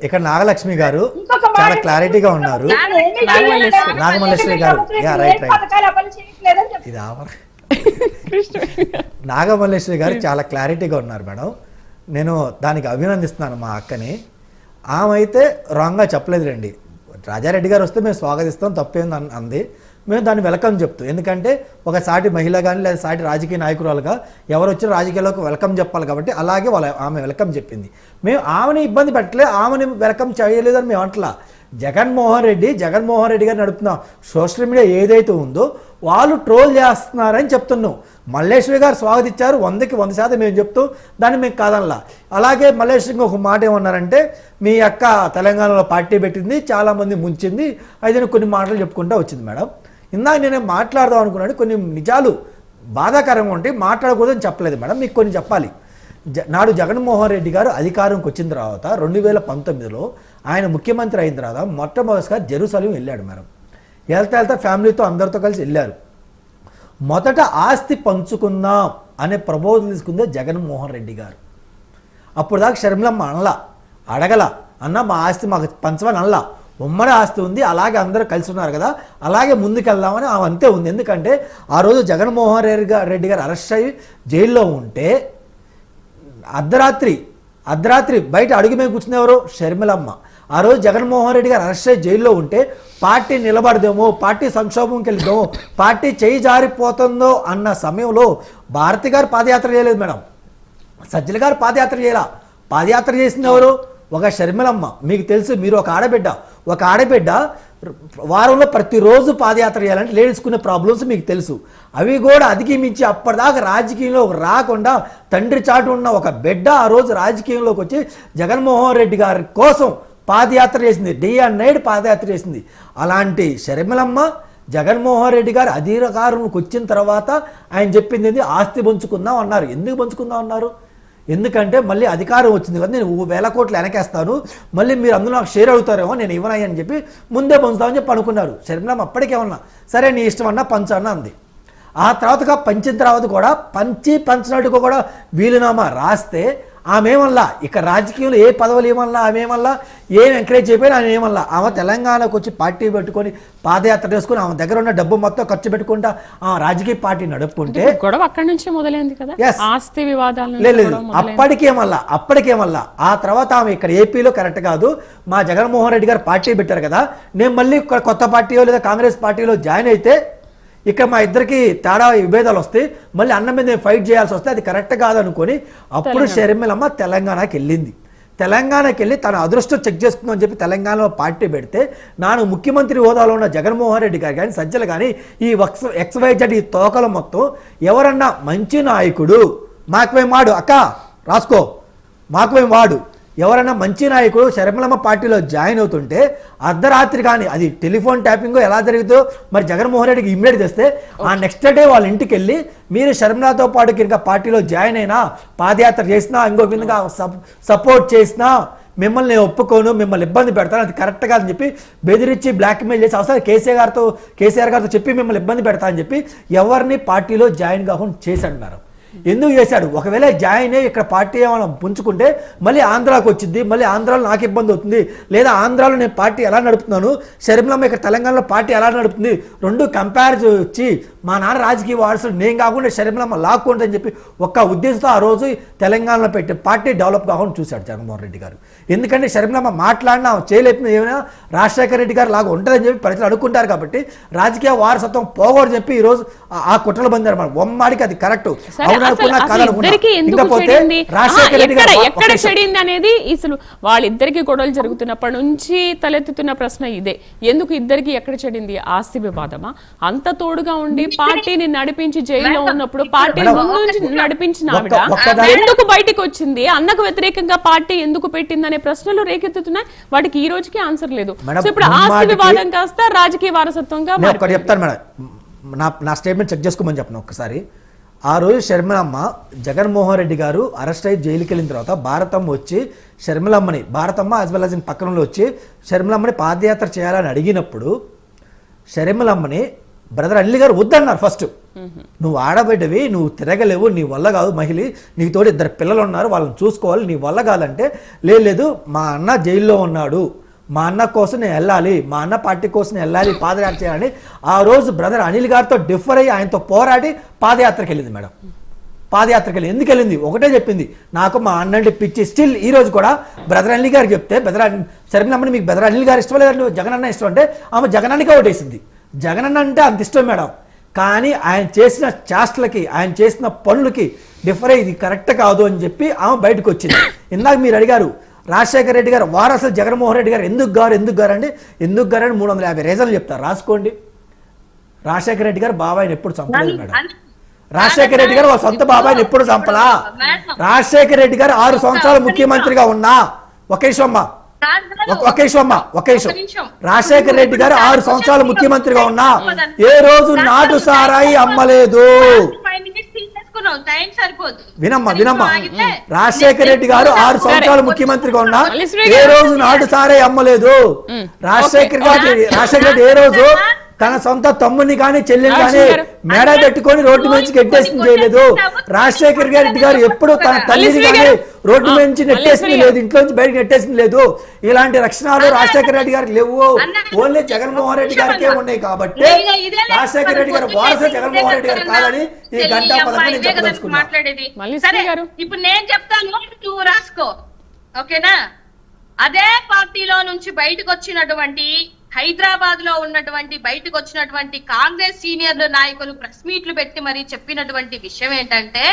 ఇక్కడ నాగలక్ష్మి గారు చాలా క్లారిటీగా ఉన్నారు. నాగమల్లేశ్వరి గారు ఇది నాగమల్లేశ్వరి గారు చాలా క్లారిటీగా ఉన్నారు మేడం. నేను దానికి అభినందిస్తున్నాను మా అక్కని. ఆమె అయితే రాంగ్గా చెప్పలేదు రండి. రాజారెడ్డి గారు వస్తే మేము స్వాగతిస్తాం, తప్పేంది అంది. మేము దాన్ని వెల్కమ్ చెప్తాం. ఎందుకంటే ఒక సాటి మహిళ కానీ లేదా సాటి రాజకీయ నాయకురాలుగా ఎవరు వచ్చిన రాజకీయాలకు వెల్కమ్ చెప్పాలి కాబట్టి అలాగే ఆమె వెల్కమ్ చెప్పింది. మేము ఆమెని ఇబ్బంది పెట్టలేదు, ఆమెని వెల్కమ్ చేయలేదని మేము అంటలా. జగన్మోహన్ రెడ్డి గారు నడుపుతున్న సోషల్ మీడియా ఏదైతే ఉందో వాళ్ళు ట్రోల్ చేస్తున్నారని చెప్తున్నాం. మల్లేశ్వరి గారు స్వాగతించారు, 100కి 100% మేము చెప్తూ దాన్ని మేము కాదనలా. అలాగే మల్లేశ్వరికి ఒక మాట ఏమన్నారంటే, మీ అక్క తెలంగాణలో పార్టీ పెట్టింది, చాలామంది ముంచింది, అయితే కొన్ని మాటలు చెప్పుకుంటూ వచ్చింది మేడం. ఇందాక నేను మాట్లాడదాం అనుకున్నాను, కొన్ని నిజాలు బాధాకరంగా ఉంటే మాట్లాడకూడదని చెప్పలేదు మేడం. మీకు కొన్ని చెప్పాలి. నాడు జగన్మోహన్ రెడ్డి గారు అధికారంకి వచ్చిన తర్వాత 2019లో ఆయన ముఖ్యమంత్రి అయిన తర్వాత మొట్టమొదటిగా జెరూసలేం వెళ్ళాడు మేడం. వెళ్తా ఫ్యామిలీతో అందరితో కలిసి వెళ్ళారు. మొదట ఆస్తి పంచుకుందాం అనే ప్రపోజల్ తీసుకుందే జగన్మోహన్ రెడ్డి గారు. అప్పుడు దాకా షర్మిలమ్మ అడగల అన్న మా ఆస్తి మాకు పంచమని అనలా. ఉమ్మడి ఆస్తి ఉంది, అలాగే అందరూ కలిసి ఉన్నారు కదా, అలాగే ముందుకెళ్దామని ఆమె అంతే ఉంది. ఎందుకంటే ఆ రోజు జగన్మోహన్ రెడ్డి గారు అరెస్ట్ అయ్యి జైల్లో ఉంటే అర్ధరాత్రి బయట అడుగు మీద కూర్చునేవారు షర్మిలమ్మ. ఆ రోజు జగన్మోహన్ రెడ్డి గారు అరెస్ట్ అయ్యి జైల్లో ఉంటే పార్టీ నిలబడదేమో, పార్టీ సంక్షోభంకి వెళ్దామో, పార్టీ చేయి జారిపోతుందో అన్న సమయంలో భారతి గారు పాదయాత్ర చేయలేదు మేడం, సజ్జల గారు పాదయాత్ర చేయరా. పాదయాత్ర చేసింది ఎవరు? ఒక షర్మిలమ్మ. మీకు తెలుసు, మీరు ఒక ఆడబిడ్డ వారంలో ప్రతిరోజు పాదయాత్ర చేయాలంటే లేడీస్కునే ప్రాబ్లమ్స్ మీకు తెలుసు. అవి కూడా అధిగమించి అప్పటిదాకా రాజకీయంలో రాకుండా తండ్రి చాటు ఉన్న ఒక బిడ్డ ఆ రోజు రాజకీయంలోకి వచ్చి జగన్మోహన్ రెడ్డి గారి కోసం పాదయాత్ర చేసింది, డే అండ్ నైట్ పాదయాత్ర చేసింది. అలాంటి షర్మిలమ్మ జగన్మోహన్ రెడ్డి గారు అధికారంలోకి వచ్చిన తర్వాత ఆయన చెప్పింది ఆస్తి పంచుకుందాం అన్నారు. ఎందుకు పంచుకుందాం అన్నారు? ఎందుకంటే మళ్ళీ అధికారం వచ్చింది కదా, నేను 1000 కోట్లు వెనకేస్తాను, మళ్ళీ మీరు అందులో నాకు షేర్ అవుతారేమో, నేను ఇవ్వనని అని చెప్పి ముందే పంచుతామని చెప్పి అనుకున్నారు. షర్మిలమ్మ అప్పటికేమన్నా సరే నీ ఇష్టం అన్నా పంచన్నా అంది. ఆ తర్వాత పంచిన తర్వాత కూడా పంచినట్టుగా కూడా వీలునామా రాస్తే ఆమెమల్లా ఇక రాజకీయంలో ఏ పదవులు ఏమల్లా ఆమెమల్లా ఏం ఎంకరేజ్ చేయకపోయినా ఆమె ఏమల్లా ఆమె తెలంగాణకు వచ్చి పార్టీ పెట్టుకొని పాదయాత్ర చేసుకుని ఆమె దగ్గర ఉన్న డబ్బు మొత్తం ఖర్చు పెట్టుకుంటా ఆ రాజకీయ పార్టీ నడుపుకుంటే గొడవ అక్కడి నుంచి మొదలైంది కదా, ఆస్తి వివాదాలు. లేదు అప్పటికేమల్లా ఆ తర్వాత ఆమె ఇక్కడ ఏపీలో కరెక్ట్ కాదు, మా జగన్మోహన్ రెడ్డి గారు పార్టీ పెట్టారు కదా, నేను మళ్ళీ కొత్త పార్టీలో లేదా కాంగ్రెస్ పార్టీలో జాయిన్ అయితే ఇక్కడ మా ఇద్దరికి తేడా విభేదాలు వస్తాయి, మళ్ళీ అన్న మీద నేను ఫైట్ చేయాల్సి వస్తే అది కరెక్ట్ కాదనుకొని అప్పుడు షర్మిలమ్మ తెలంగాణకి వెళ్ళింది. తెలంగాణకి వెళ్ళి తన అదృష్టం చెక్ చేసుకుందని చెప్పి తెలంగాణలో పార్టీ పెడితే నాను ముఖ్యమంత్రి హోదాలో ఉన్న జగన్మోహన్ రెడ్డి గారు కానీ సజ్జలు కానీ ఈ XYZ ఈ తోకలు మొత్తం ఎవరన్నా మంచి నాయకుడు మాకువేం వాడు అక్క రాసుకో మాకువేం వాడు ఎవరైనా మంచి నాయకుడు షర్మిలమ్మ పార్టీలో జాయిన్ అవుతుంటే అర్ధరాత్రి కానీ అది టెలిఫోన్ ట్యాపింగ్ ఎలా జరుగుతుందో మరి జగన్మోహన్ రెడ్డికి ఇమ్మీడియట్ తెస్తే ఆ నెక్స్ట్ డే వాళ్ళ ఇంటికి వెళ్ళి మీరు షర్మిలతో పాటు ఇంకా పార్టీలో జాయిన్ అయినా పాదయాత్ర చేసినా ఇంకో విధంగా సపోర్ట్ చేసినా మిమ్మల్ని నేను ఒప్పుకోను, మిమ్మల్ని ఇబ్బంది పెడతాను, అది కరెక్ట్ కాదని చెప్పి బెదిరించి బ్లాక్మెయిల్ చేసి అవసరం కేసీఆర్ గారితో చెప్పి మిమ్మల్ని ఇబ్బంది పెడతా అని చెప్పి ఎవరిని పార్టీలో జాయిన్ కాకుండా చేశాడు మేడం. ఎందుకు చేశాడు? ఒకవేళ జాయిన్ అయ్యి ఇక్కడ పార్టీ ఏమైనా పుంజుకుంటే మళ్ళీ ఆంధ్రాకి వచ్చింది, మళ్ళీ ఆంధ్రాలో నాకు ఇబ్బంది అవుతుంది, లేదా ఆంధ్రాలో నేను పార్టీ ఎలా నడుపుతున్నాను, షర్మిలమ్మ ఇక్కడ తెలంగాణలో పార్టీ ఎలా నడుపుతుంది, రెండు కంపేర్ వచ్చి మా నాన్న రాజకీయ వారసుడు నేను కాకుండా షర్మిలమ్మ లాక్కుంటుందని చెప్పి ఒక్క ఉద్దేశంతో ఆ రోజు తెలంగాణలో పెట్టే పార్టీ డెవలప్ కాకుండా చూశాడు జగన్మోహన్ రెడ్డి గారు. ఎందుకంటే షర్మిలమ్మ మాట్లాడినా చేయలేపిన ఏమైనా రాజశేఖర రెడ్డి గారు లాగా ఉంటుందని చెప్పి ప్రజలు అనుకుంటారు కాబట్టి రాజకీయ వారసత్వం పోకూడదని చెప్పి ఈరోజు ఆ కుట్రలు బందారు మేడం. ఒమ్మాడికి అది కరెక్ట్ అనేది అసలు వాళ్ళిద్దరికి గొడవలు జరుగుతున్నప్పటి నుంచి తలెత్తుతున్న ప్రశ్న ఇదే, ఎందుకు ఇద్దరికి ఎక్కడ చెడింది? ఆస్తి వివాదమా? అంత తోడుగా ఉండి పార్టీని నడిపించి జైల్లో ఉన్నప్పుడు పార్టీ ముందు నడిపించిన ఆవిడ ఎందుకు బయటకు వచ్చింది? అన్నకు వ్యతిరేకంగా పార్టీ ఎందుకు పెట్టిందనే ప్రశ్నలు రేకెత్తుతున్నాయి. వాటికి ఈ రోజుకి ఆన్సర్ లేదు. ఇప్పుడు ఆస్తి వివాదం కాస్త రాజకీయ వారసత్వంగా చెప్తాను మేడం. నా స్టేట్మెంట్ చెక్ చేసుకోమని చెప్పను ఒక్కసారి. ఆ రోజు షర్మిలమ్మ జగన్మోహన్ రెడ్డి గారు అరెస్ట్ అయ్యి జైలుకి వెళ్ళిన తర్వాత భారతమ్మ వచ్చి భారతమ్మ యాజ్ వెల్ యాజ్ పక్కనలో వచ్చి షర్మిలమ్మని పాదయాత్ర చేయాలని అడిగినప్పుడు షర్మిలమ్మని బ్రదర్ అల్లి గారు వద్దన్నారు ఫస్ట్. నువ్వు ఆడబిడ్డవి, నువ్వు తిరగలేవు, నీ వల్ల కాదు, మహిళ నీకు తోడు 2 పిల్లలు ఉన్నారు, వాళ్ళని చూసుకోవాలి, నీ వల్ల కాదంటే లేదు మా అన్న జైల్లో ఉన్నాడు, మా అన్న కోసం నేను వెళ్ళాలి, మా అన్న పార్టీ కోసం నేను వెళ్ళాలి, పాదయాత్ర చేయాలని ఆ రోజు బ్రదర్ అనిల్ గారితో డిఫర్ అయ్యి ఆయనతో పోరాడి పాదయాత్రకి వెళ్ళింది మేడం. పాదయాత్రకి వెళ్ళి ఎందుకు వెళ్ళింది? ఒకటే చెప్పింది, నాకు మా అన్నంటే పిచ్చి. స్టిల్ ఈ రోజు కూడా బ్రదర్ అనిల్ గారు చెప్తే శర్మిలమ్మని మీకు బ్రదర్ అనిల్ గారు ఇష్టం లేదంటే జగనన్న ఇష్టం అంటే ఆమె జగనన్నకే ఓటేసింది. జగనన్న అంటే అంత ఇష్టం మేడం. కానీ ఆయన చేసిన చేష్టలకి, ఆయన చేసిన పనులకి డిఫర్ ఇది కరెక్ట్ కాదు అని చెప్పి ఆమె బయటకు వచ్చింది. ఇందాక మీరు అడిగారు రాజశేఖర రెడ్డి గారు వారు అసలు జగన్మోహన్ రెడ్డి గారు ఎందుకు గారు అంటే 350 రీజన్లు చెప్తారు, రాసుకోండి. రాజశేఖర రెడ్డి గారు బాబాయిని ఎప్పుడు చంపలేదు మేడం. రాజశేఖర రెడ్డి గారు వాళ్ళ సొంత బాబాయిని ఎప్పుడు చంపలా. రాజశేఖర రెడ్డి గారు 6 సంవత్సరాలు ముఖ్యమంత్రిగా ఉన్నా, ఒక నిమిషం రాజశేఖర రెడ్డి గారు 6 సంవత్సరాలు ముఖ్యమంత్రిగా ఉన్నా ఏ రోజు నాటు సారాయి అమ్మలేదు. వినమ్మా రాజశేఖర రెడ్డి గారు 6 సంవత్సరాలు ముఖ్యమంత్రిగా ఉన్నా ఏ రోజు నాటు సారాయి అమ్మలేదు. రాజశేఖర రెడ్డి ఏ రోజు తన సొంత తమ్ముని కానీ చెల్లెని కానీ మేడ పెట్టుకొని రోడ్డు నుంచి నెట్టేసింది చేయలేదు. రాజశేఖర రెడ్డి గారు ఎప్పుడు తన తల్లిని కానీ రోడ్డు నుంచి నెట్టేసింది లేదు, ఇంట్లో నుంచి బయటకు నెట్టేసింది లేదు. ఇలాంటి రక్షణలు రాజశేఖర రెడ్డి గారికి లేవు, ఓన్లీ జగన్మోహన్ రెడ్డి గారికే ఉన్నాయి. కాబట్టి రాజశేఖర రెడ్డి గారు వారసు జగన్మోహన్ రెడ్డి గారు కాదని ఈ గంట పదకొండు నేను చెప్పదలుచుకున్నాను. ఇప్పుడు నేను చెప్తాను, నువ్వు రాసుకో, ఓకేనా? అదే పార్టీలో నుంచి బయటకు వచ్చినటువంటి, హైదరాబాద్ లో ఉన్నటువంటి బయటకు వచ్చినటువంటి కాంగ్రెస్ సీనియర్ నాయకులు ప్రెస్ మీట్లు పెట్టి మరి చెప్పినటువంటి విషయం ఏంటంటే